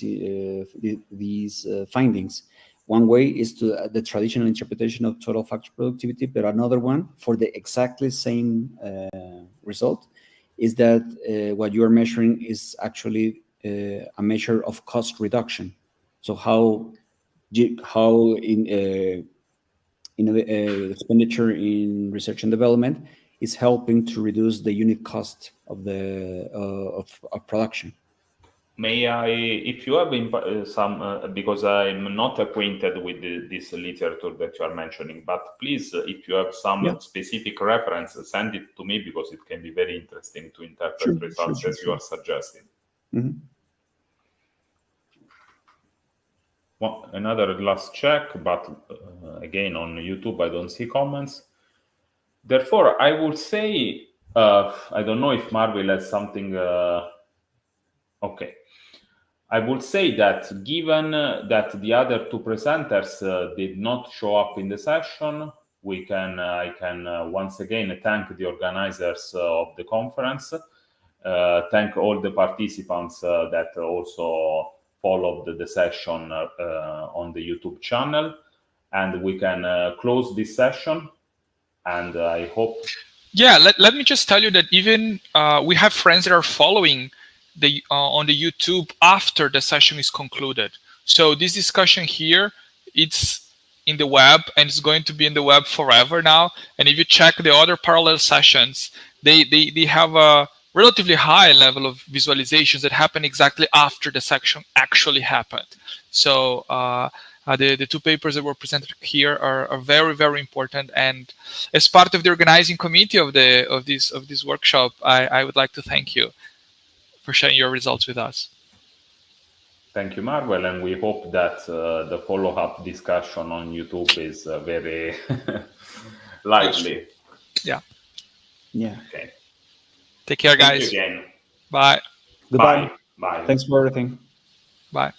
findings? One way is to the traditional interpretation of total factor productivity, but another one for the exactly same result is that what you are measuring is actually a measure of cost reduction. So how in expenditure in research and development is helping to reduce the unit cost of the of production. May I, if you have some, because I'm not acquainted with this literature that you are mentioning, but please, if you have some specific reference, send it to me, because it can be very interesting to interpret results as you are suggesting. Mm-hmm. Well, another last check, but again, on YouTube, I don't see comments. Therefore, I would say, I don't know if Marvel has something. Okay. I would say that given that the other two presenters did not show up in the session, I can once again thank the organizers of the conference, thank all the participants that also followed the session on the YouTube channel, and we can close this session. And I hope. Yeah, let me just tell you that even we have friends that are following on the YouTube after the session is concluded. So this discussion here, it's in the web, and it's going to be in the web forever now. And if you check the other parallel sessions, they have a relatively high level of visualizations that happen exactly after the section actually happened. So the two papers that were presented here are very, very important. And as part of the organizing committee of this workshop, I would like to thank you for sharing your results with us. Thank you, Marvel, and we hope that the follow-up discussion on YouTube is very lively. Yeah. Yeah. Okay. Take care, guys. Thank you again. Bye. Goodbye. Bye. Thanks for everything. Bye.